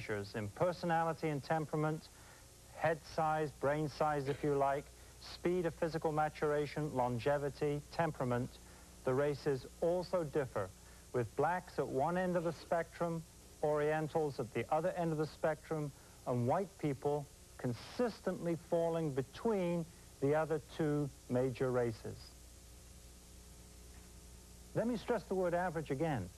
measures in personality and temperament, head size, brain size if you like, speed of physical maturation, longevity, temperament, the races also differ, with blacks at one end of the spectrum, Orientals at the other end of the spectrum, and white people consistently falling between the other two major races. Let me stress the word average again.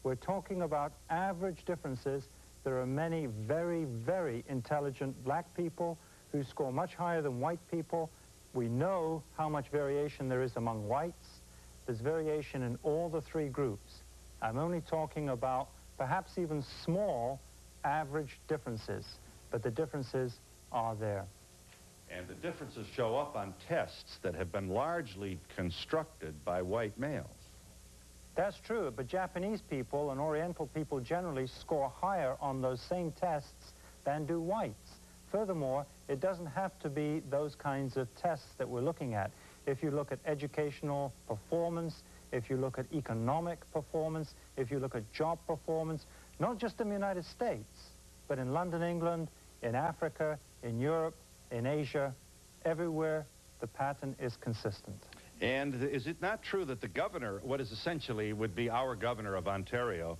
We're talking about average differences. There are many very, very intelligent black people who score much higher than white people. We know how much variation there is among whites. There's variation in all the three groups. I'm only talking about perhaps even small average differences, but the differences are there. And the differences show up on tests that have been largely constructed by white males. That's true, but Japanese people and Oriental people generally score higher on those same tests than do whites. Furthermore, it doesn't have to be those kinds of tests that we're looking at. If you look at educational performance, if you look at economic performance, if you look at job performance, not just in the United States, but in London, England, in Africa, in Europe, in Asia, everywhere the pattern is consistent. And is it not true that the governor, what is essentially would be our governor of Ontario,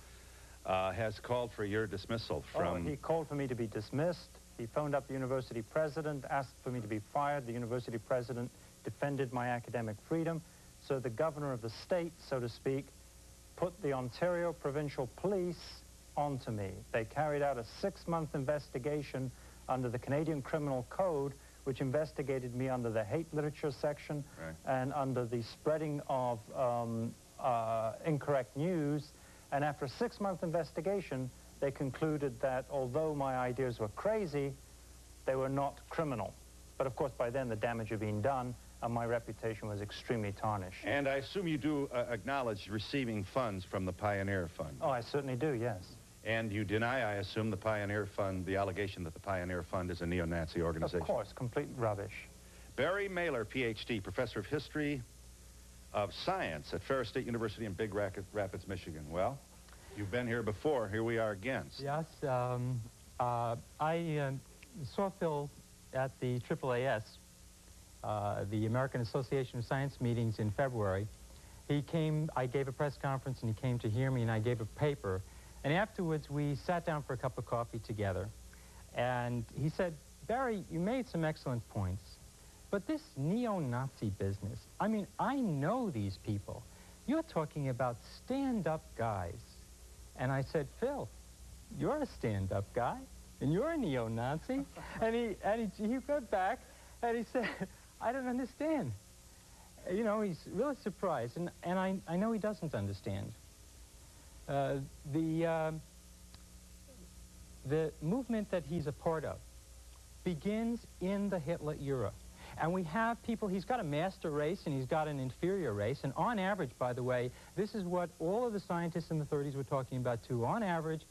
has called for your dismissal from... Oh, he called for me to be dismissed. He phoned up the university president, asked for me to be fired. The university president defended my academic freedom. So the governor of the state, so to speak, put the Ontario Provincial Police onto me. They carried out a 6-month investigation under the Canadian Criminal Code, which investigated me under the hate literature section and under the spreading of incorrect news. And after a 6-month investigation, they concluded that although my ideas were crazy, they were not criminal. But of course, by then the damage had been done, and my reputation was extremely tarnished. And I assume you do acknowledge receiving funds from the Pioneer Fund. Oh, I certainly do, yes. And you deny, I assume, the Pioneer Fund, the allegation that the Pioneer Fund is a neo-Nazi organization. Of course, complete rubbish. Barry Mailer, Ph.D., Professor of History of Science at Ferris State University in Big Rapids, Michigan. Well, you've been here before. Here we are again. Yes. I saw Phil at the AAAS, the American Association of Science meetings in February. He came, I gave a press conference, and he came to hear me, and I gave a paper. And afterwards, we sat down for a cup of coffee together. And he said, Barry, you made some excellent points, but this neo-Nazi business, I mean, I know these people. You're talking about stand-up guys. And I said, Phil, you're a stand-up guy, and you're a neo-Nazi. and he went back, and he said, I don't understand. You know, he's really surprised, and I know he doesn't understand. The movement that he's a part of begins in the Hitler era. And we have people, he's got a master race and he's got an inferior race. And on average, by the way, this is what all of the scientists in the 30s were talking about too. On average,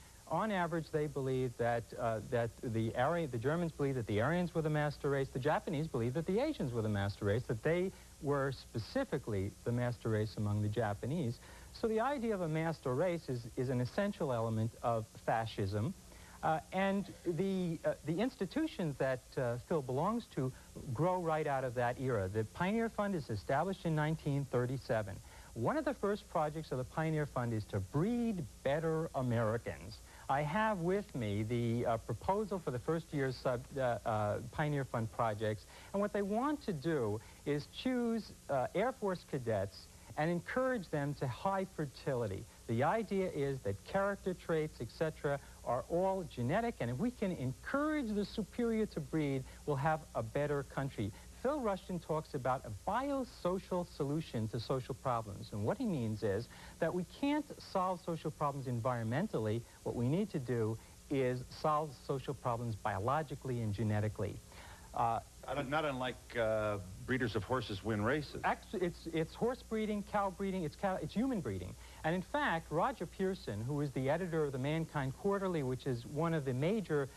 they believed that, the Germans believed that the Aryans were the master race. The Japanese believed that the Asians were the master race, that they were specifically the master race among the Japanese. So the idea of a master race is an essential element of fascism. And the institutions that Phil belongs to grow right out of that era. The Pioneer Fund is established in 1937. One of the first projects of the Pioneer Fund is to breed better Americans. I have with me the proposal for the first year's Pioneer Fund projects. And what they want to do is choose Air Force cadets and encourage them to high fertility. The idea is that character traits, etc., are all genetic, and if we can encourage the superior to breed, we'll have a better country. Phil Rushton talks about a biosocial solution to social problems, and what he means is that we can't solve social problems environmentally. What we need to do is solve social problems biologically and genetically. Not unlike breeders of horses win races. Actually, it's horse breeding, cow breeding, it's human breeding. And in fact, Roger Pearson, who is the editor of the Mankind Quarterly, which is one of the major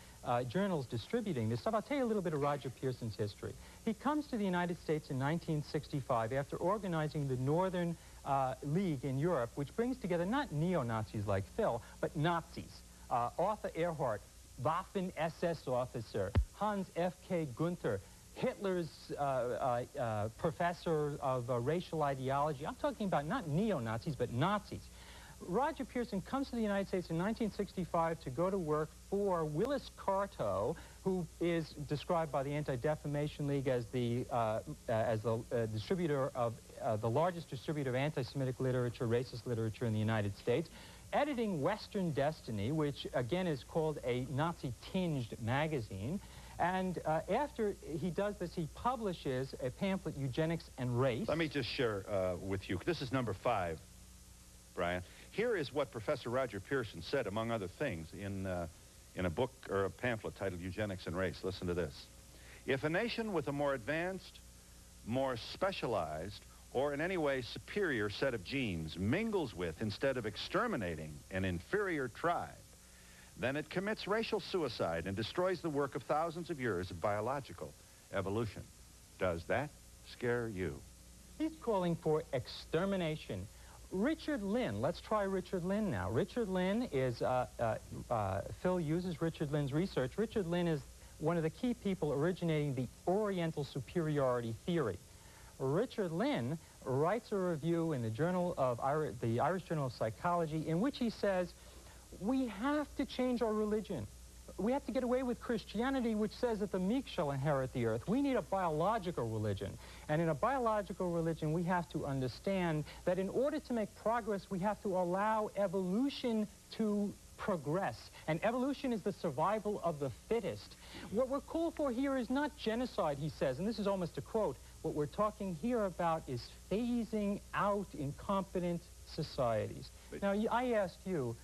journals distributing this stuff, I'll tell you a little bit of Roger Pearson's history. He comes to the United States in 1965 after organizing the Northern League in Europe, which brings together not neo-Nazis like Phil, but Nazis. Arthur Earhart Waffen-SS officer, Hans F.K. Gunther, Hitler's professor of racial ideology. I'm talking about not neo-Nazis, but Nazis. Roger Pearson comes to the United States in 1965 to go to work for Willis Carto, who is described by the Anti-Defamation League as the distributor of the largest distributor of anti-Semitic literature, racist literature in the United States, editing Western Destiny, which again is called a Nazi-tinged magazine. And after he does this, he publishes a pamphlet, Eugenics and Race. Let me just share with you. This is number 5, Brian. Here is what Professor Roger Pearson said, among other things, in a book or a pamphlet titled Eugenics and Race. Listen to this. If a nation with a more advanced, more specialized, or in any way superior set of genes mingles with, instead of exterminating, an inferior tribe, then it commits racial suicide and destroys the work of thousands of years of biological evolution. Does that scare you? He's calling for extermination. Richard Lynn, let's try Richard Lynn now. Richard Lynn is, Phil uses Richard Lynn's research. Richard Lynn is one of the key people originating the Oriental superiority theory. Richard Lynn writes a review in the Journal of the Irish Journal of Psychology in which he says, we have to change our religion. We have to get away with Christianity, which says that the meek shall inherit the earth. We need a biological religion. And in a biological religion, we have to understand that in order to make progress, we have to allow evolution to progress. And evolution is the survival of the fittest. What we're called for here is not genocide, he says, and this is almost a quote. What we're talking here about is phasing out incompetent societies. Now, I asked you,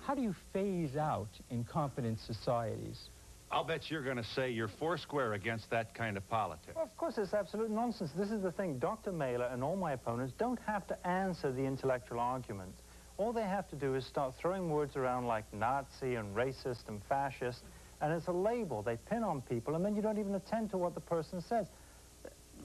how do you phase out incompetent societies? I'll bet you're going to say you're foursquare against that kind of politics. Well, of course, it's absolute nonsense. This is the thing. Dr. Mailer and all my opponents don't have to answer the intellectual argument. All they have to do is start throwing words around like Nazi and racist and fascist, and it's a label they pin on people, and then you don't even attend to what the person says.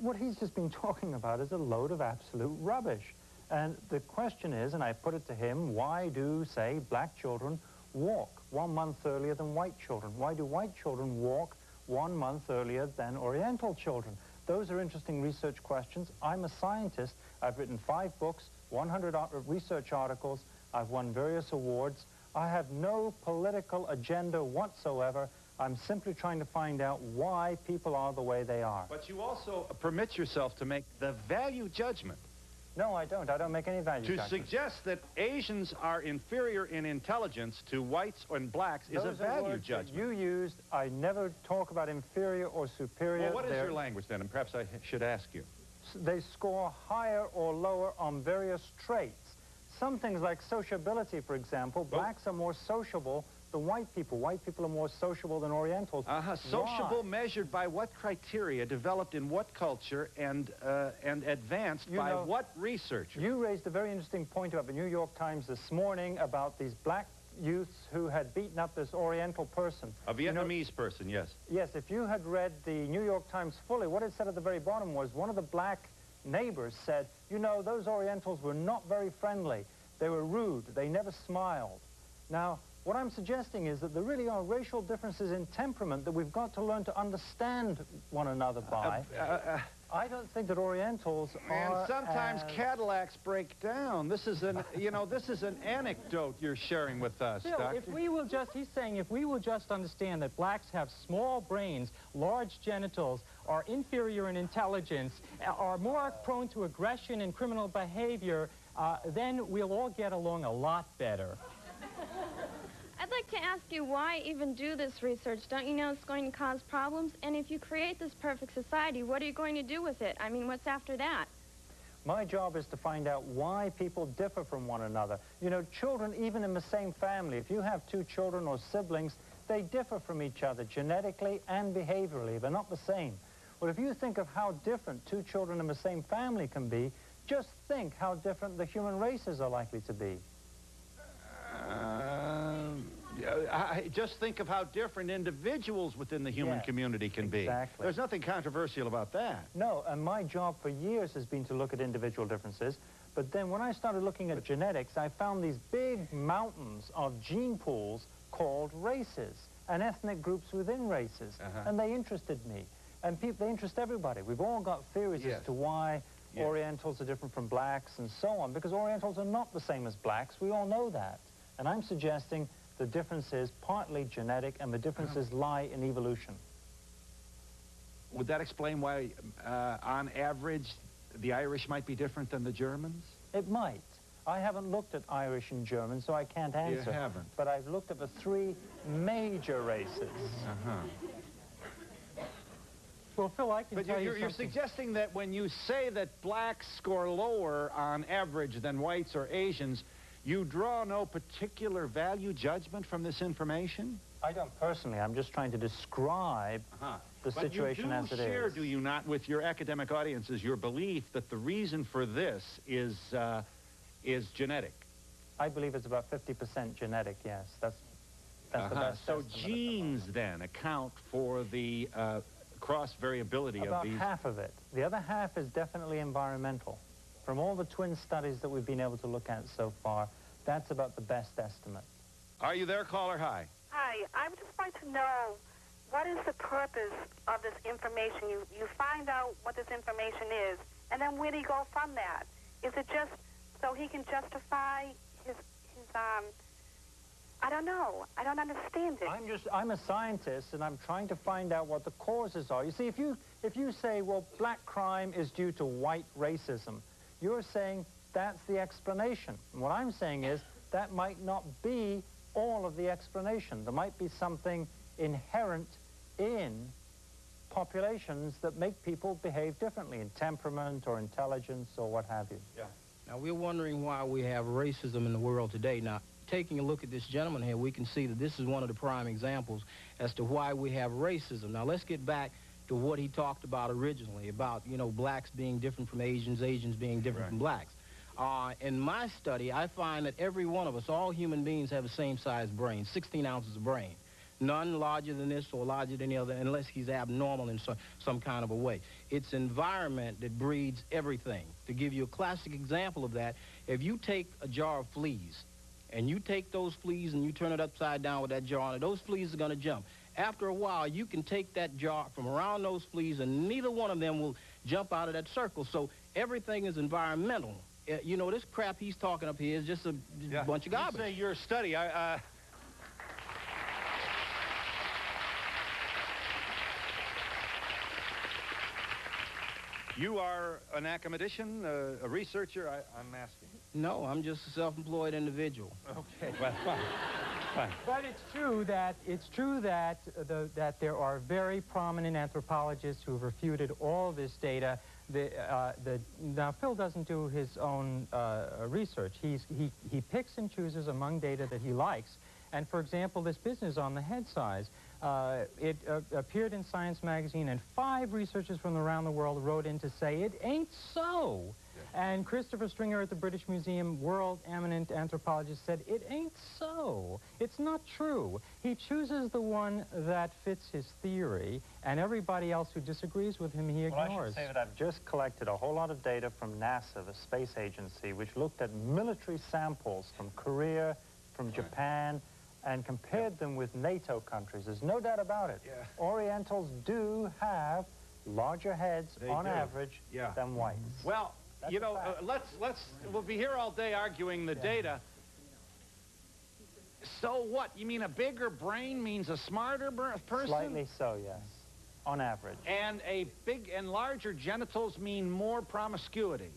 What he's just been talking about is a load of absolute rubbish. And the question is, and I put it to him, why do, say, black children walk 1 month earlier than white children? Why do white children walk 1 month earlier than Oriental children? Those are interesting research questions. I'm a scientist. I've written 5 books, 100 research articles. I've won various awards. I have no political agenda whatsoever. I'm simply trying to find out why people are the way they are. But you also permit yourself to make the value judgment. No, I don't. I don't make any value judgments. To suggest that Asians are inferior in intelligence to whites and blacks is a value judgment. You used, I never talk about inferior or superior. Well, what is your language then? And perhaps I should ask you. They score higher or lower on various traits. Some things like sociability, for example, blacks are more sociable than white people. White people are more sociable than Orientals. Sociable measured by what criteria, developed in what culture, and advanced by what researcher? You raised a very interesting point about the New York Times this morning about these black youths who had beaten up this Oriental person. A Vietnamese person, yes. Yes, if you had read the New York Times fully, what it said at the very bottom was one of the black neighbors said, you know, those Orientals were not very friendly. They were rude. They never smiled. Now, what I'm suggesting is that there really are racial differences in temperament that we've got to learn to understand one another by. I don't think that Orientals are... And sometimes Cadillacs break down. This is an, this is an anecdote you're sharing with us, Bill, Doctor. if we will just, he's saying, if we will just understand that blacks have small brains, large genitals, are inferior in intelligence, are more prone to aggression and criminal behavior, then we'll all get along a lot better. I'd like to ask you, why even do this research? Don't you know it's going to cause problems? And if you create this perfect society, what are you going to do with it? I mean, what's after that? My job is to find out why people differ from one another. You know, children, even in the same family, if you have 2 children or siblings, they differ from each other genetically and behaviorally. They're not the same. Well, if you think of how different 2 children in the same family can be, just think how different the human races are likely to be. Just think of how different individuals within the human community can be. There's nothing controversial about that. No, and my job for years has been to look at individual differences. But then when I started looking at genetics, I found these big mountains of gene pools called races. and ethnic groups within races. And they interested me. And they interest everybody. We've all got theories as to why Orientals are different from blacks and so on, because Orientals are not the same as blacks. We all know that. And I'm suggesting the difference is partly genetic, and the differences lie in evolution. Would that explain why, on average, the Irish might be different than the Germans? It might. I haven't looked at Irish and German, so I can't answer. You haven't? But I've looked at the 3 major races. Well, Phil, I can but tell you you're suggesting that when you say that blacks score lower on average than whites or Asians, you draw no particular value judgment from this information? I don't personally. I'm just trying to describe the situation as it is. But you do share, do you not, with your academic audiences, your belief that the reason for this is genetic? I believe it's about 50% genetic, yes. That's the best So genes, then, account for the cross variability about of these? About half of it. The other half is definitely environmental. From all the twin studies that we've been able to look at so far, that's about the best estimate. Are you there, caller? Hi. Hi. I would just like to know, what is the purpose of this information? You find out what this information is, and then where do you go from that? Is it just so he can justify his I don't know. I don't understand it. I'm a scientist, and I'm trying to find out what the causes are. You see, if you say, well, black crime is due to white racism, you're saying that's the explanation. And what I'm saying is that might not be all of the explanation. There might be something inherent in populations that make people behave differently in temperament or intelligence or what have you. Yeah. Now, we're wondering why we have racism in the world today. Now, taking a look at this gentleman here, we can see that this is one of the prime examples as to why we have racism. Now, let's get back to what he talked about originally, about, you know, blacks being different from Asians, Asians being different from blacks. In my study, I find that every one of us, all human beings, have the same size brain, 16 ounces of brain. None larger than this or larger than the other, unless he's abnormal in some kind of a way. It's environment that breeds everything. To give you a classic example of that, if you take a jar of fleas, and you take those fleas and you turn it upside down with that jar, and those fleas are going to jump. After a while, you can take that jar from around those fleas, and neither one of them will jump out of that circle. So everything is environmental. You know, this crap he's talking up here is just a bunch of garbage. You say your study, you are an academician, a researcher, I'm asking. No, I'm just a self-employed individual. Okay, well, fine. But it's true that there are very prominent anthropologists who have refuted all this data. Now, Phil doesn't do his own research. He picks and chooses among data that he likes. And for example, this business on the head size, it appeared in Science magazine, and 5 researchers from around the world wrote in to say it ain't so. And Christopher Stringer at the British Museum, world eminent anthropologist, said it ain't so. It's not true. He chooses the one that fits his theory, and everybody else who disagrees with him, he ignores. Well, I should say that I've just collected a whole lot of data from NASA, the space agency, which looked at military samples from Korea, from Japan, and compared them with NATO countries. There's no doubt about it. Orientals do have larger heads on average than whites. Well, that's you know, we'll be here all day arguing the data. So what? You mean a bigger brain means a smarter person? Slightly so, yes, on average. And a big and larger genitals mean more promiscuity?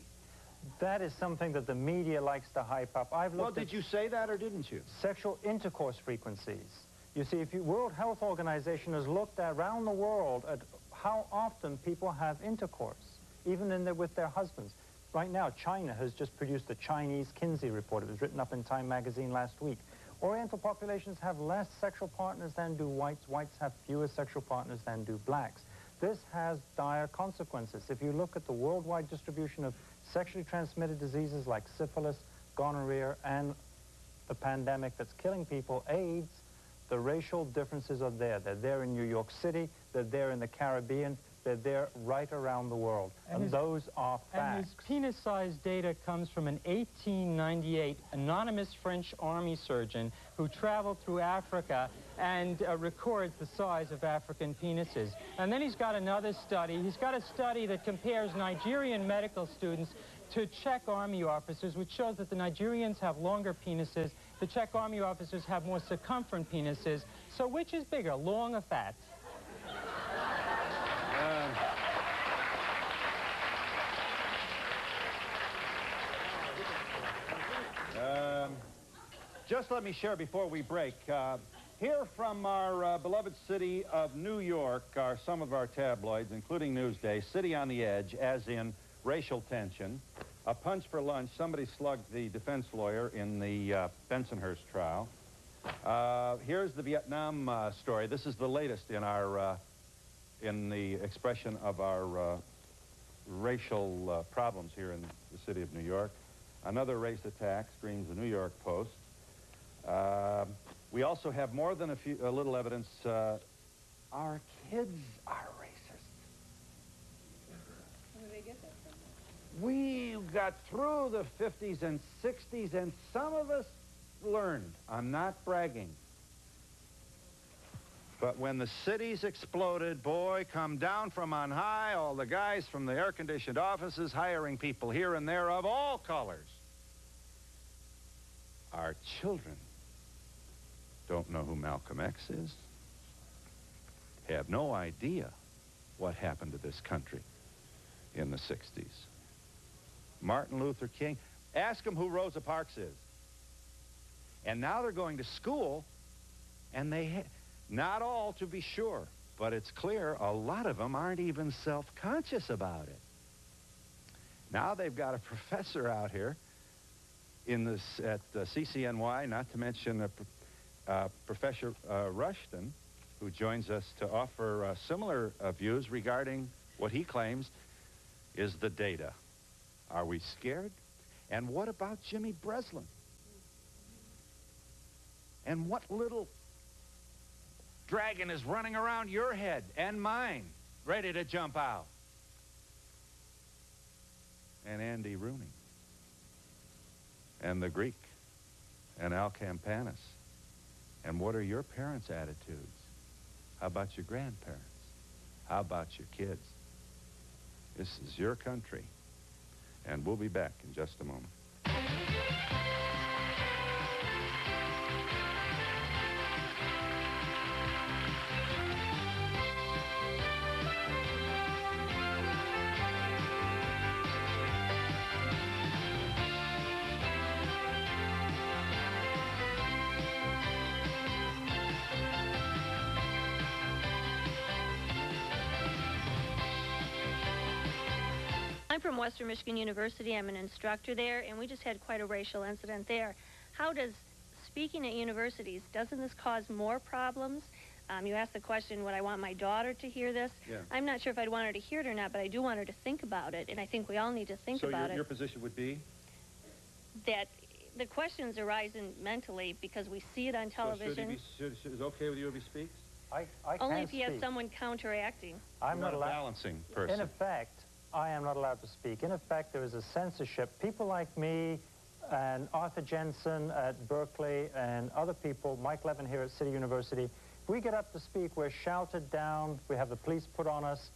That is something that the media likes to hype up. Well, did you say that or didn't you? Sexual intercourse frequencies. You see, if World Health Organization has looked around the world at how often people have intercourse, even with their husbands. Right now, China has just produced the Chinese Kinsey report. It was written up in Time magazine last week. Oriental populations have less sexual partners than do whites. Whites have fewer sexual partners than do blacks. This has dire consequences. If you look at the worldwide distribution of sexually transmitted diseases like syphilis, gonorrhea, and the pandemic that's killing people, AIDS, the racial differences are there. They're there in New York City. They're there in the Caribbean. They're there right around the world. And those are facts. And his penis-sized data comes from an 1898 anonymous French army surgeon who traveled through Africa and records the size of African penises. And then he's got another study. He's got a study that compares Nigerian medical students to Czech army officers, which shows that the Nigerians have longer penises, the Czech army officers have more circumferent penises. So which is bigger, long or fat? Just let me share before we break. Here from our beloved city of New York are some of our tabloids, including Newsday. City on the edge, as in racial tension. A punch for lunch. Somebody slugged the defense lawyer in the Bensonhurst trial. Here's the Vietnam story. This is the latest in our in the expression of our racial problems here in the city of New York. Another race attack, screams the New York Post. We also have more than a little evidence. Our kids are racist. Where do they get that from? We got through the 50s and 60s, and some of us learned. I'm not bragging. But when the cities exploded, boy, come down from on high, all the guys from the air-conditioned offices hiring people here and there of all colors. Our children don't know who Malcolm X is, have no idea what happened to this country in the 60s. Martin Luther King, ask them who Rosa Parks is. And now they're going to school, and they, not all to be sure, but it's clear a lot of them aren't even self-conscious about it. Now they've got a professor out here in this, at CCNY, not to mention Professor Rushton, who joins us to offer similar views regarding what he claims is the data. Are we scared? And what about Jimmy Breslin? And what little dragon is running around your head and mine, ready to jump out? And Andy Rooney. And the Greek. And Al Campanis. And what are your parents' attitudes? How about your grandparents? How about your kids? This is your country. And we'll be back in just a moment. I'm from Western Michigan University. I'm an instructor there, and we just had quite a racial incident there. How does speaking at universities, doesn't this cause more problems? You asked the question, would I want my daughter to hear this? Yeah. I'm not sure if I'd want her to hear it or not, but I do want her to think about it, and I think we all need to think about it. So your position would be? That the questions arise mentally because we see it on television. So is it okay with you if he speaks? I Only can if he has speak. someone counteracting. I'm not a allowed. balancing person. In effect, I am not allowed to speak. In effect, there is a censorship. People like me and Arthur Jensen at Berkeley and other people, Mike Levin here at City University, if we get up to speak, we're shouted down, we have the police put on us,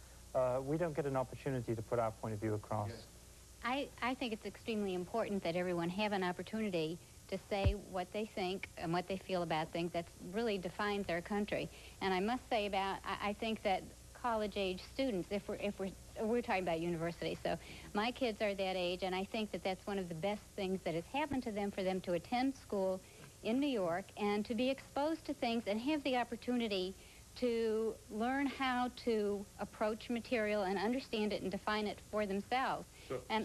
we don't get an opportunity to put our point of view across. Yes. I think it's extremely important that everyone have an opportunity to say what they think and what they feel about things. That really defines our country. And I must say I think that college-age students, if we're talking about university, so my kids are that age, and I think that that's one of the best things that has happened to them, for them to attend school in New York and to be exposed to things and have the opportunity to learn how to approach material and understand it and define it for themselves.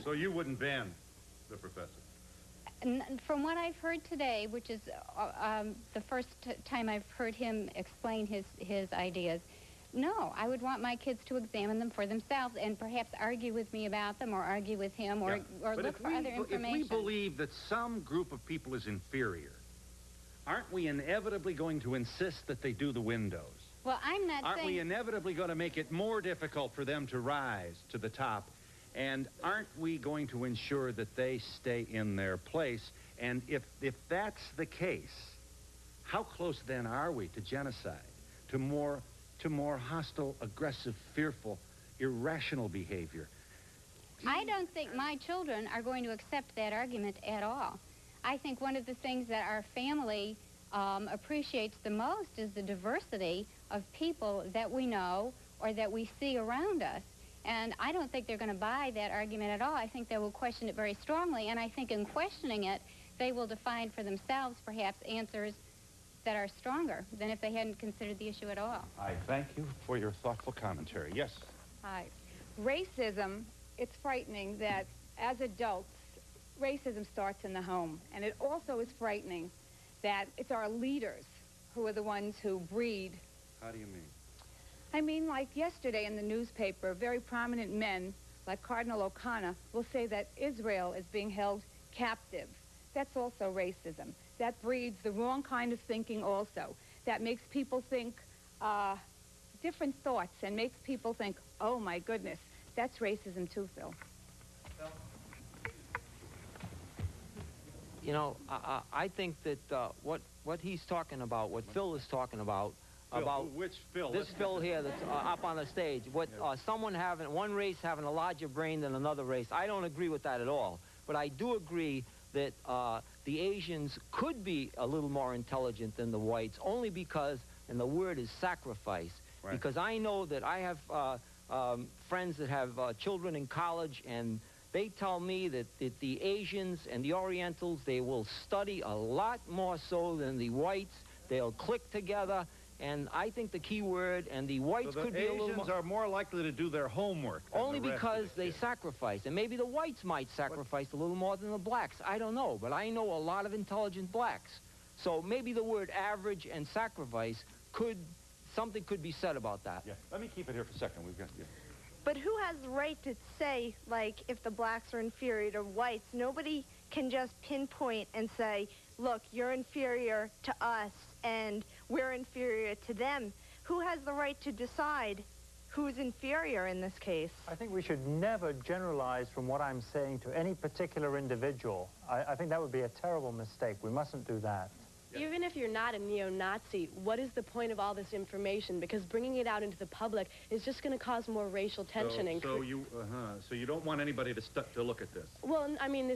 So you wouldn't ban the professor? From what I've heard today, which is the first time I've heard him explain his ideas, no, I would want my kids to examine them for themselves and perhaps argue with me about them or argue with him or look for other information. If we believe that some group of people is inferior, aren't we inevitably going to insist that they do the windows? Well, I'm not saying... Aren't we inevitably going to make it more difficult for them to rise to the top? And aren't we going to ensure that they stay in their place? And if that's the case, how close then are we to genocide, to more hostile, aggressive, fearful, irrational behavior? I don't think my children are going to accept that argument at all. I think one of the things that our family appreciates the most is the diversity of people that we know or that we see around us. And I don't think they're going to buy that argument at all. I think they will question it very strongly, and I think in questioning it, they will define for themselves perhaps answers that are stronger than if they hadn't considered the issue at all. I thank you for your thoughtful commentary. Yes? Hi. Racism, it's frightening that as adults, racism starts in the home. And it also is frightening that it's our leaders who are the ones who breed. How do you mean? I mean, like yesterday in the newspaper, very prominent men, like Cardinal O'Connor, will say that Israel is being held captive. That's also racism. That breeds the wrong kind of thinking also. That makes people think different thoughts and makes people think, oh my goodness, that's racism too, Phil. You know, I think that what he's talking about, what Phil is talking about which Phil? This Phil here that's up on the stage, one race having a larger brain than another race, I don't agree with that at all. But I do agree that the Asians could be a little more intelligent than the whites, only because, and the word is sacrifice, right. Because I know that I have friends that have children in college, and they tell me that the Asians and the Orientals, they will study a lot more so than the whites. They'll click together. And I think the key word, and the whites could be a little more... So the Asians are more likely to do their homework than only the rest because of they sacrifice. And maybe the whites might sacrifice a little more than the blacks. I don't know. But I know a lot of intelligent blacks. So maybe the word average and sacrifice something could be said about that. Yeah. Let me keep it here for a second. We've got... Yeah. But who has the right to say, like, if the blacks are inferior to whites? Nobody can just pinpoint and say, look, you're inferior to us and we're inferior to them. Who has the right to decide who's inferior in this case? I think we should never generalize from what I'm saying to any particular individual. I think that would be a terrible mistake. We mustn't do that. Even if you're not a neo-Nazi, what is the point of all this information? Because bringing it out into the public is just going to cause more racial tension. So you don't want anybody to look at this? Well, I mean,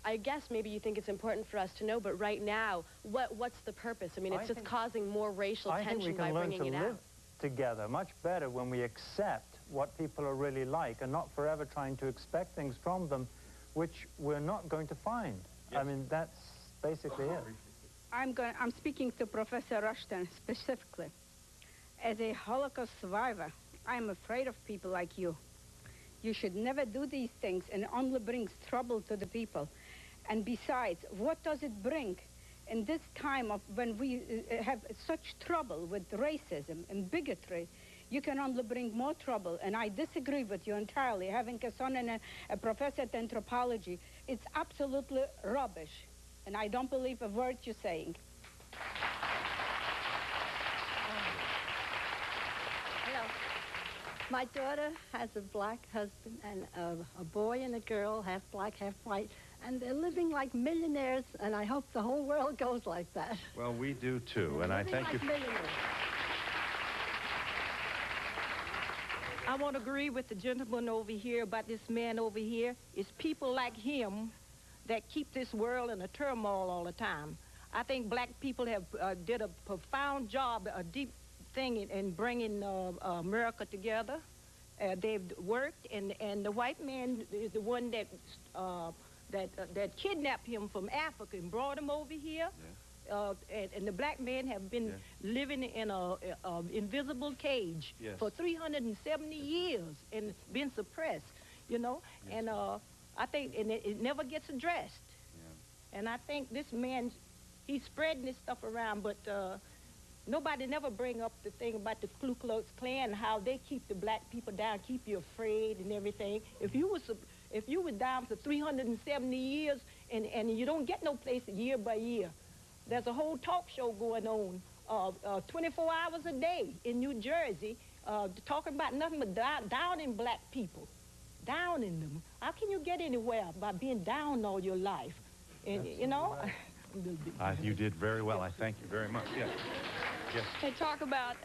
I guess maybe you think it's important for us to know, but right now, what's the purpose? I mean, it's just causing more racial tension by bringing it out. I think we can learn to live together much better when we accept what people are really like and not forever trying to expect things from them which we're not going to find. Yes. I mean, that's basically it. I'm speaking to Professor Rushton specifically. As a Holocaust survivor, I'm afraid of people like you. You should never do these things, and only brings trouble to the people. And besides, what does it bring in this time of when we have such trouble with racism and bigotry? You can only bring more trouble, and I disagree with you entirely. Having a son and a professor at anthropology, it's absolutely rubbish. And I don't believe a word you're saying. Hello. My daughter has a black husband and a boy and a girl, half black, half white. And they're living like millionaires, and I hope the whole world goes like that. Well, we do too, and I thank you. I want to agree with the gentleman over here about this man over here. It's people like him that keep this world in a turmoil all the time. I think black people have did a profound job, a deep thing in bringing America together. They've worked, and the white man is the one that kidnapped him from Africa and brought him over here. Yeah. And the black men have been living in a invisible cage for 370 years and been suppressed, you know. Yes. And I think it never gets addressed. Yeah. And I think this man, he's spreading this stuff around, but nobody never bring up the thing about the Ku Klux Klan, how they keep the black people down, keep you afraid and everything. If you were down for 370 years and you don't get no place year by year, there's a whole talk show going on 24 hours a day in New Jersey talking about nothing but downing black people. Downing them. How can you get anywhere by being down all your life? And, you know, a little bit. You did very well. I thank you very much. Yes. Yes. They talk about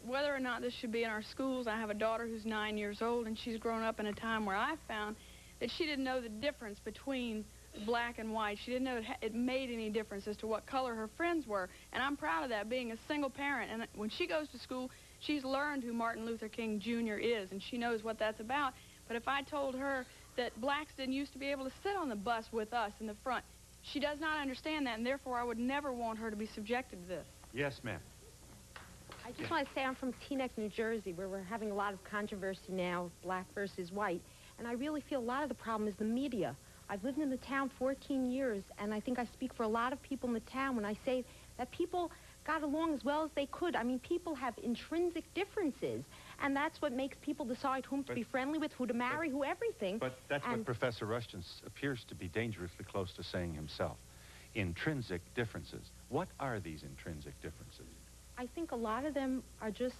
whether or not this should be in our schools. I have a daughter who's 9 years old, and she's grown up in a time where I found that she didn't know the difference between black and white. She didn't know it made any difference as to what color her friends were. And I'm proud of that, being a single parent. And when she goes to school, she's learned who Martin Luther King Jr. is, and she knows what that's about. But if I told her that blacks didn't used to be able to sit on the bus with us in the front, she does not understand that, and therefore I would never want her to be subjected to this. Yes, ma'am. I just want to say I'm from Teaneck, New Jersey, where we're having a lot of controversy now, black versus white. And I really feel a lot of the problem is the media. I've lived in the town 14 years, and I think I speak for a lot of people in the town when I say that people got along as well as they could. I mean, people have intrinsic differences, and that's what makes people decide whom to be friendly with, who to marry, who everything. But that's what Professor Rushton appears to be dangerously close to saying himself. Intrinsic differences. What are these intrinsic differences? I think a lot of them are just,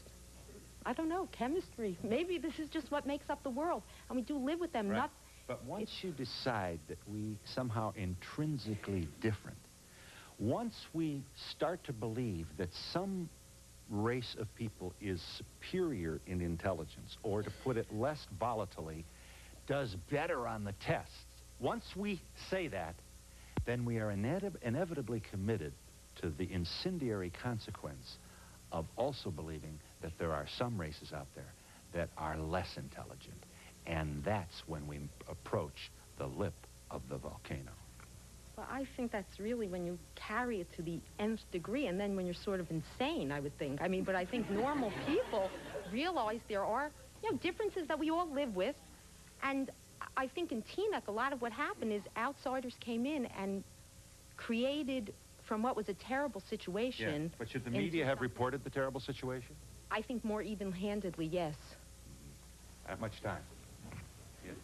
I don't know, chemistry. Maybe this is just what makes up the world, and we do live with them. Right. But once you decide that we somehow intrinsically different, once we start to believe that some race of people is superior in intelligence, or to put it less volatilely, does better on the tests, once we say that, then we are inevitably committed to the incendiary consequence of also believing that there are some races out there that are less intelligent. And that's when we approach the lip of the volcano. Well, I think that's really when you carry it to the nth degree, and then when you're sort of insane, I would think. I mean, but I think normal people realize there are, differences that we all live with. And I think in Teaneck, a lot of what happened is outsiders came in and created from what was a terrible situation. Yeah. But should the media have reported the terrible situation? I think more even-handedly, yes. At much time? Yes.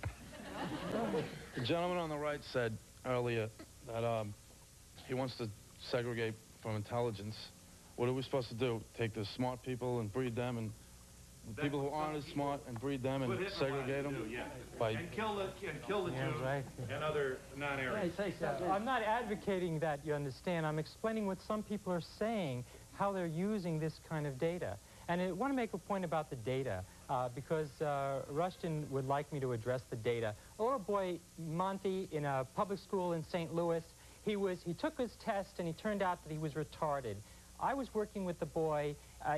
The gentleman on the right said earlier that he wants to segregate from intelligence. What are we supposed to do? Take the smart people and breed them, and the people who aren't as smart and breed them and segregate them? And kill the Jews and other non-Aryans. I'm not advocating that, you understand. I'm explaining what some people are saying, how they're using this kind of data. And I want to make a point about the data, because Rushton would like me to address the data. A little boy, Monty, in a public school in St. Louis, he took his test and he turned out that he was retarded. I was working with the boy.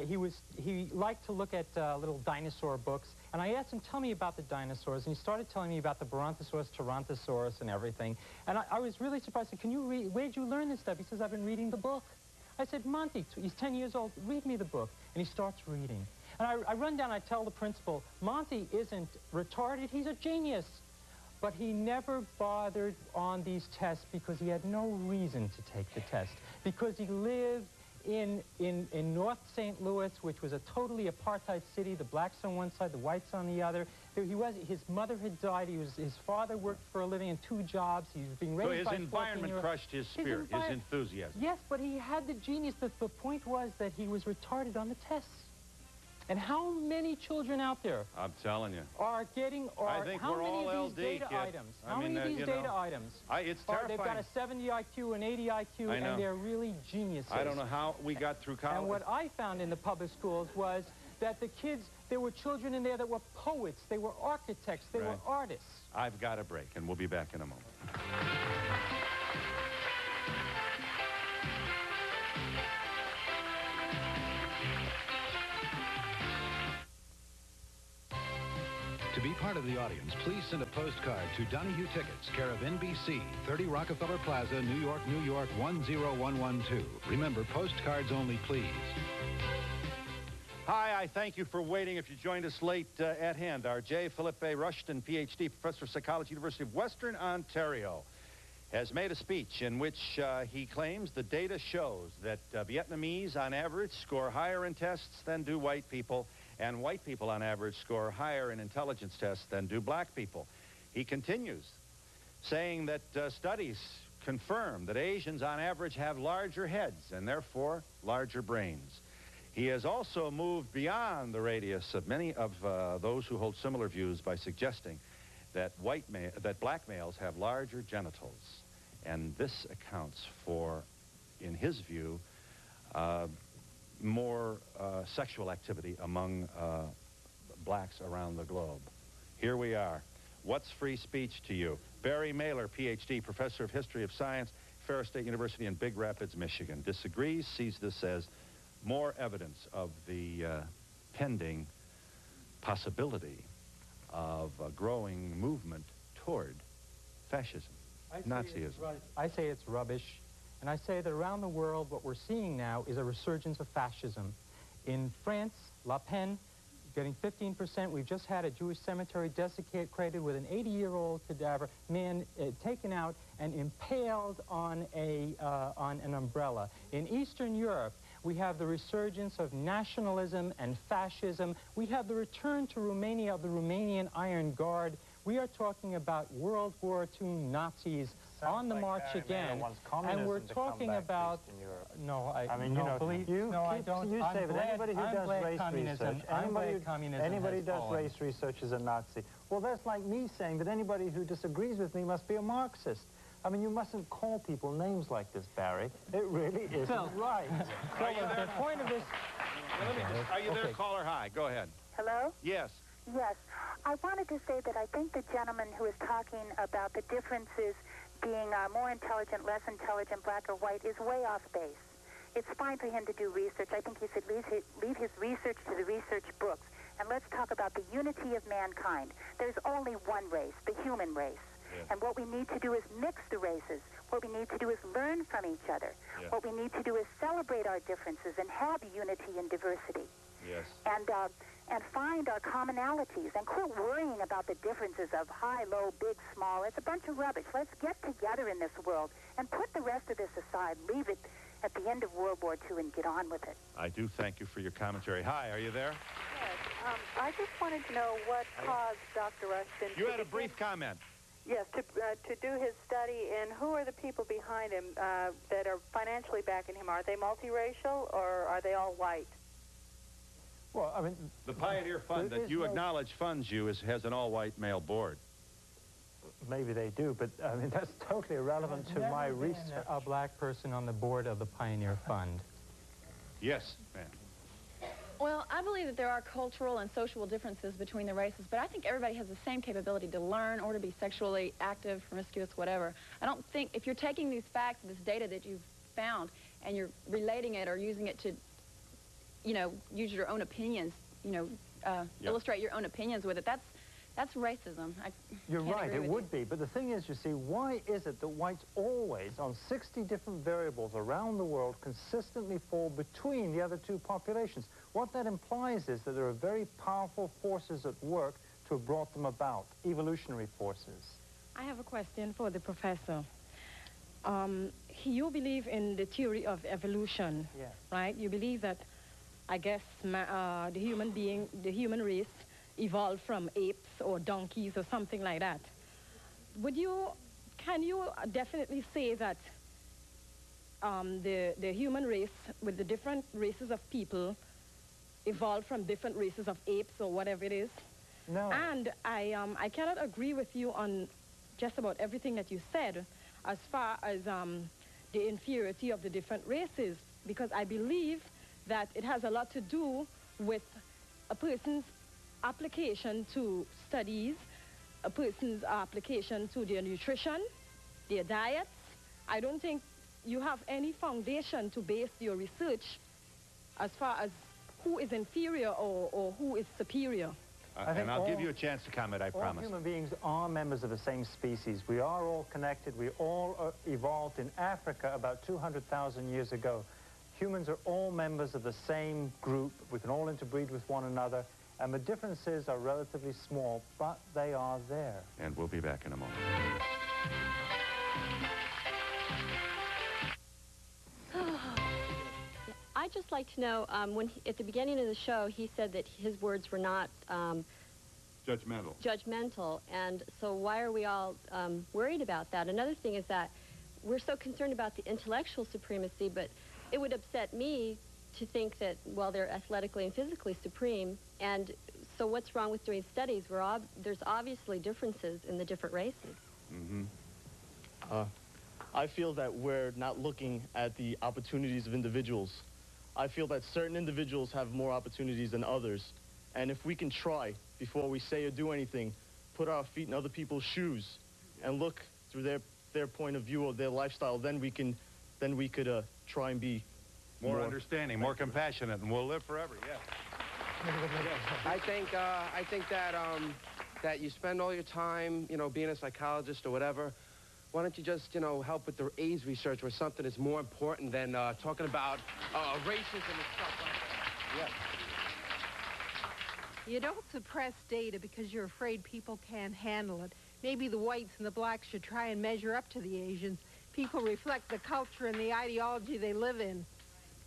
He liked to look at little dinosaur books, and I asked him, tell me about the dinosaurs, and he started telling me about the Brontosaurus, Tyrannosaurus, and everything. And I was really surprised. I said, can you read, where did you learn this stuff? He says, I've been reading the book. I said, Monty, he's 10 years old, read me the book. And he starts reading. And I run down, I tell the principal, Monty isn't retarded, he's a genius. But he never bothered on these tests because he had no reason to take the test. Because he lived in North St. Louis, which was a totally apartheid city, the blacks on one side, the whites on the other. His mother had died, his father worked for a living in 2 jobs, he was being raised by 14-year-olds. So his environment crushed his spirit, his enthusiasm. Yes, but he had the genius. The point was that he was retarded on the tests. And how many children out there I'm telling you are getting, I think how we're many all of these LD, data kid. items? I How mean, many of these data items? It's terrifying. They've got a 70 IQ, an 80 IQ, and they're really geniuses. I don't know how we got through college. And what I found in the public schools was that the kids, there were children in there that were poets, they were architects, they were artists. I've got a break, and we'll be back in a moment. To be part of the audience, please send a postcard to Donahue Tickets, care of NBC, 30 Rockefeller Plaza, New York, New York, 10112. Remember, postcards only, please. Hi, I thank you for waiting. If you joined us late, at hand, our J. Philippe Rushton, Ph.D., Professor of Psychology, University of Western Ontario, has made a speech in which he claims the data shows that Vietnamese, on average, score higher in tests than do white people, and white people, on average, score higher in intelligence tests than do black people. He continues, saying that studies confirm that Asians, on average, have larger heads and, therefore, larger brains. He has also moved beyond the radius of many of those who hold similar views by suggesting that black males have larger genitals. And this accounts for, in his view, more sexual activity among blacks around the globe. Here we are. What's free speech to you? Barry Mailer, Ph.D., professor of history of science, Ferris State University in Big Rapids, Michigan. Disagrees, sees this as more evidence of the pending possibility of a growing movement toward fascism, Nazism. I say it's rubbish. And I say that around the world, what we're seeing now is a resurgence of fascism. In France, Le Pen, getting 15%. We've just had a Jewish cemetery desecrated with an 80-year-old cadaver, man taken out and impaled on an umbrella. In Eastern Europe, we have the resurgence of nationalism and fascism. We have the return to Romania of the Romanian Iron Guard. We are talking about World War II Nazis on the march again, and we're talking about. No, I mean, no, believe no, I don't. You say that anybody who does race research, anybody who does race research is a Nazi. Well, that's like me saying that anybody who disagrees with me must be a Marxist. I mean, you mustn't call people names like this, Barry. It really isn't right. So the point of this. Are you there, caller? Hi. Go ahead. Hello? Yes. Yes. I wanted to say that I think the gentleman who is talking about the differences being more intelligent, less intelligent, black or white, is way off base. It's fine for him to do research. I think he should leave his research to the research books. And let's talk about the unity of mankind. There's only one race, the human race. Yes. And what we need to do is mix the races. What we need to do is learn from each other. Yes. What we need to do is celebrate our differences and have unity and diversity. Yes. And find our commonalities and quit worrying about the differences of high, low, big, small. It's a bunch of rubbish. Let's get together in this world and put the rest of this aside. Leave it at the end of World War II and get on with it. I do thank you for your commentary. Hi, are you there? Yes. I just wanted to know what caused Dr. Rushton You had a brief comment. Yes, to do his study, and who are the people behind him that are financially backing him? Are they multiracial, or are they all white? Well, I mean, the Pioneer Fund that you acknowledge funds you has an all-white male board. Maybe they do, but I mean that's totally irrelevant to my research. A black person on the board of the Pioneer Fund. Yes, ma'am. Well, I believe that there are cultural and social differences between the races, but I think everybody has the same capability to learn or to be sexually active, promiscuous, whatever. I don't think if you're taking these facts, this data that you've found, and you're relating it or using it to, you know, use your own opinions, you know, illustrate your own opinions with it, that's racism. You're right, it would be. But the thing is, you see, why is it that whites always, on 60 different variables around the world, consistently fall between the other two populations? What that implies is that there are very powerful forces at work to have brought them about, evolutionary forces. I have a question for the professor. You believe in the theory of evolution, right? You believe that, I guess, the human race evolved from apes or donkeys or something like that. Can you definitely say that the human race with the different races of people evolved from different races of apes or whatever it is? No. And I cannot agree with you on just about everything that you said as far as the inferiority of the different races, because I believe that it has a lot to do with a person's application to studies, a person's application to their nutrition, their diets. I don't think you have any foundation to base your research as far as who is inferior or who is superior. And I'll give you a chance to comment, I promise. All human beings are members of the same species. We are all connected. We all evolved in Africa about 200,000 years ago. Humans are all members of the same group. We can all interbreed with one another. And the differences are relatively small, but they are there. And we'll be back in a moment. I'd just like to know, at the beginning of the show, he said that his words were not judgmental. And so why are we all worried about that? Another thing is that we're so concerned about the intellectual supremacy, but it would upset me to think that, well, they're athletically and physically supreme, and so what's wrong with doing studies? There's obviously differences in the different races. Mm-hmm. I feel that we're not looking at the opportunities of individuals. I feel that certain individuals have more opportunities than others. And if we can try, before we say or do anything, put our feet in other people's shoes and look through their point of view or their lifestyle, then we could try and be more understanding, more compassionate, and we'll live forever, yeah. I think that you spend all your time, being a psychologist or whatever. Why don't you just, help with the AIDS research or something that's more important than talking about racism and stuff like that? Yeah. You don't suppress data because you're afraid people can't handle it. Maybe the whites and the blacks should try and measure up to the Asians. People reflect the culture and the ideology they live in.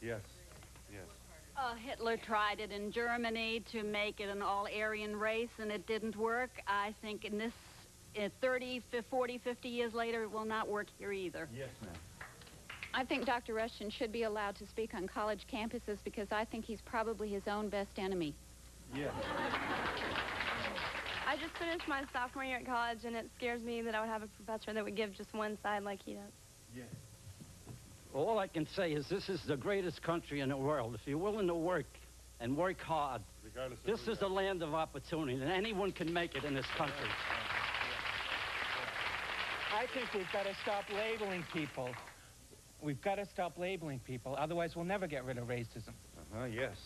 Yes, yes. Hitler tried it in Germany to make it an all-Aryan race, and it didn't work. I think in 30, 40, 50 years later, it will not work here either. Yes, ma'am. I think Dr. Rushton should be allowed to speak on college campuses because I think he's probably his own best enemy. Yeah. I just finished my sophomore year at college, and it scares me that I would have a professor that would give just one side like he does. Yeah. Well, all I can say is this is the greatest country in the world. If you're willing to work and work hard, this is the land of opportunity, and anyone can make it in this country. I think we've got to stop labeling people. We've got to stop labeling people, otherwise we'll never get rid of racism. Yes.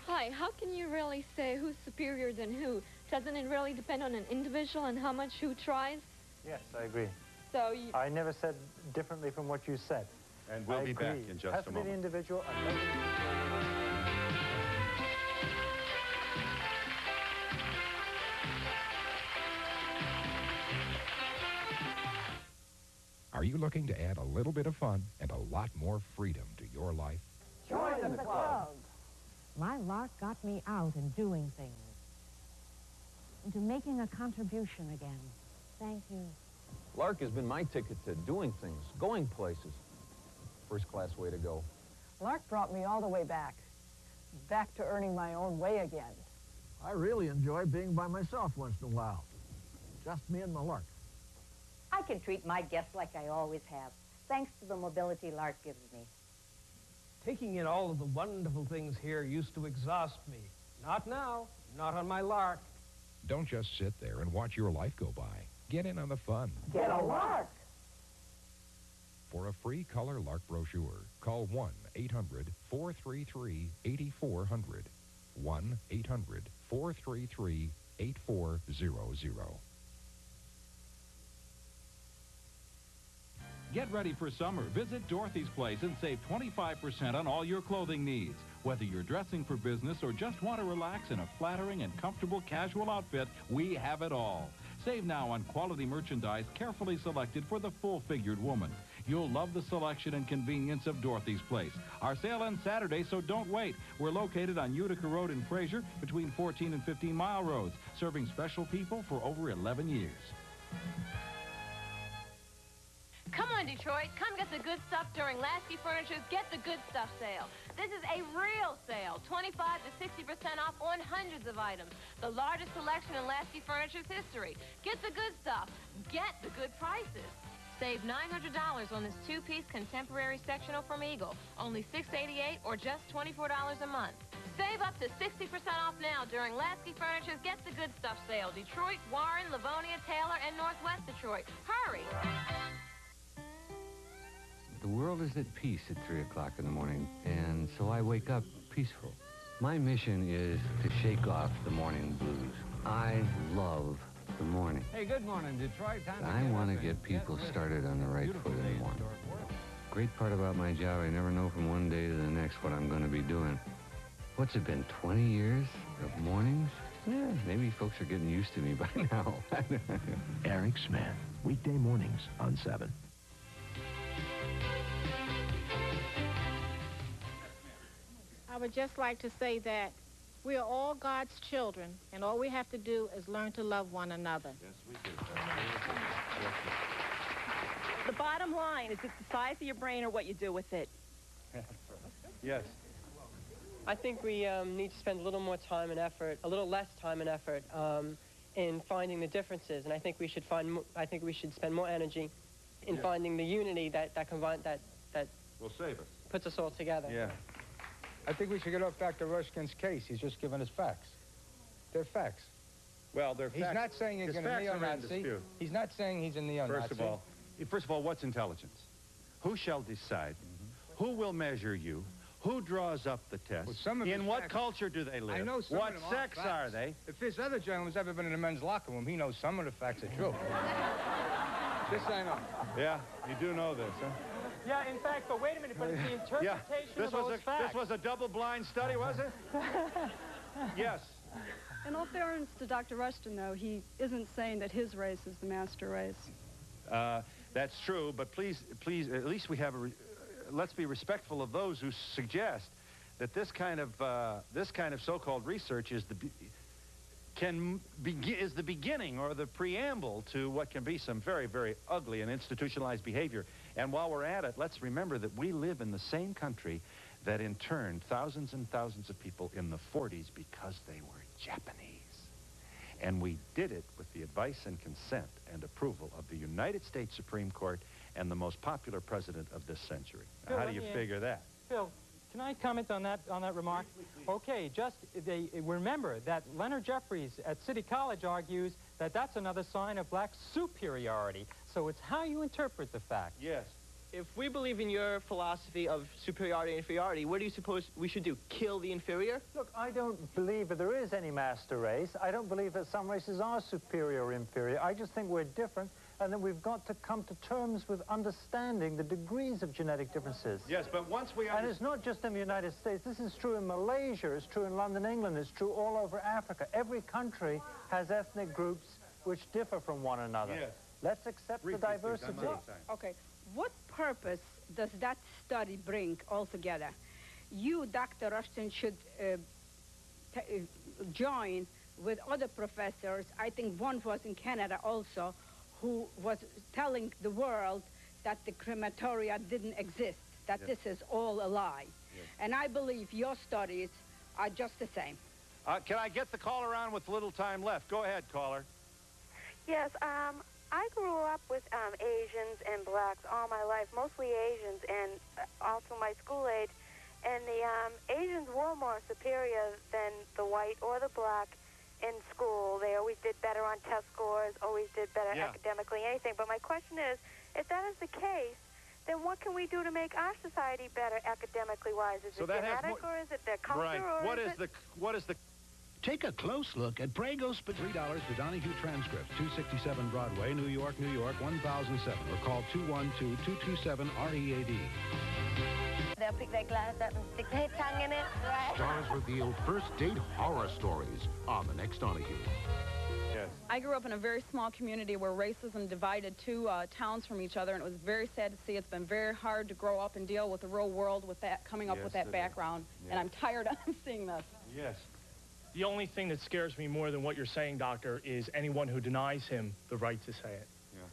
Hi, how can you really say who's superior than who? Doesn't it really depend on an individual and how much who tries? Yes, I agree. So I never said differently from what you said. And we'll be back in just a moment. Has to be the individual. Are you looking to add a little bit of fun and a lot more freedom to your life? Join the club. My lark got me out and doing things. Into making a contribution again. Thank you. Lark has been my ticket to doing things, going places. First-class way to go. Lark brought me all the way back to earning my own way again. I really enjoy being by myself once in a while. Just me and my Lark. I can treat my guests like I always have, thanks to the mobility Lark gives me. Taking in all of the wonderful things here used to exhaust me. Not now, not on my Lark. Don't just sit there and watch your life go by. Get in on the fun. Get a Lark. For a free color Lark brochure, call 1-800-433-8400. 1-800-433-8400. Get ready for summer. Visit Dorothy's Place and save 25% on all your clothing needs. Whether you're dressing for business or just want to relax in a flattering and comfortable casual outfit, we have it all. Save now on quality merchandise carefully selected for the full-figured woman. You'll love the selection and convenience of Dorothy's Place. Our sale ends Saturday, so don't wait. We're located on Utica Road in Fraser between 14 and 15 Mile Roads, serving special people for over 11 years. Come on, Detroit. Come get the good stuff during Lasky Furniture's Get the Good Stuff sale. This is a real sale, 25 to 60% off on hundreds of items. The largest selection in Lasky Furniture's history. Get the good stuff. Get the good prices. Save $900 on this two-piece contemporary sectional from Eagle. Only $688 or just $24 a month. Save up to 60% off now during Lasky Furniture's Get the Good Stuff sale. Detroit, Warren, Livonia, Taylor, and Northwest Detroit. Hurry! The world is at peace at 3 o'clock in the morning, and so I wake up peaceful. My mission is to shake off the morning blues. I love the morning. Hey, good morning, Detroit. I want to get people started on the right foot in the morning. Great part about my job, I never know from one day to the next what I'm going to be doing. What's it been, 20 years of mornings? Yeah, maybe folks are getting used to me by now. Eric Smith, weekday mornings on 7. I would just like to say that we are all God's children, and all we have to do is learn to love one another. Yes, we do. The bottom line is it's the size of your brain or what you do with it. Yes. I think we need to spend a little more time and effort, a little less time and effort in finding the differences, and I think we should spend more energy in finding the unity that will save us. Puts us all together. Yeah. I think we should get off Dr. Rushton's case. He's just giving us facts. They're facts. Well, they're facts. He's not saying he's in a neo-Nazi. He's not saying he's a neo-Nazi. First of all, what's intelligence? Who shall decide? Who will measure you? Who draws up the test? Well, in what culture do they live? I know some what of them sex are they? If this other gentleman's ever been in a men's locker room, he knows some of the facts are true. This I know. Yeah, you do know this, huh? Yeah, in fact, but wait a minute, but it's the interpretation of those facts. This was a double-blind study, was it? Yes. In all fairness to Dr. Rushton, though, he isn't saying that his race is the master race. That's true, but please, at least we have let's be respectful of those who suggest that this kind of so-called research is the beginning or the preamble to what can be some very, very ugly and institutionalized behavior. And while we're at it, let's remember that we live in the same country that interned thousands and thousands of people in the 40s because they were Japanese. And we did it with the advice and consent and approval of the United States Supreme Court and the most popular president of this century. Now, how do you figure that? Phil, can I comment on that remark? Okay, remember that Leonard Jeffries at City College argues that that's another sign of black superiority. So it's how you interpret the fact. Yes. If we believe in your philosophy of superiority and inferiority, what do you suppose we should do? Kill the inferior? Look, I don't believe that there is any master race. I don't believe that some races are superior or inferior. I just think we're different, and that we've got to come to terms with understanding the degrees of genetic differences. Yes, but once we And it's not just in the United States. This is true in Malaysia. It's true in London, England. It's true all over Africa. Every country has ethnic groups which differ from one another. Yes. Let's accept the diversity. Okay. What purpose does that study bring altogether? You, Dr. Rushton, should join with other professors. I think one was in Canada also, who was telling the world that the crematoria didn't exist, that this is all a lie. Yes. And I believe your studies are just the same. Can I get the caller on with little time left? Go ahead, caller. Yes, I grew up with Asians and blacks all my life, mostly Asians, and also my school age. And the Asians were more superior than the white or the black in school. They always did better on test scores, always did better academically, anything. But my question is, if that is the case, then what can we do to make our society better academically-wise? Is it genetic, or is it the culture, or what is the Take a close look at Prego $3 for Donahue transcripts, 267 Broadway, New York, 1007. Or call 212-227-READ. They'll pick their glass up and stick their tongue in it, right? Stars reveal first date horror stories on the next Donahue. Yes. I grew up in a very small community where racism divided two towns from each other, and it was very sad to see. It's been very hard to grow up and deal with the real world with that, coming up with that background. And I'm tired of seeing this. Yes. The only thing that scares me more than what you're saying, Doctor, is anyone who denies him the right to say it. Yeah.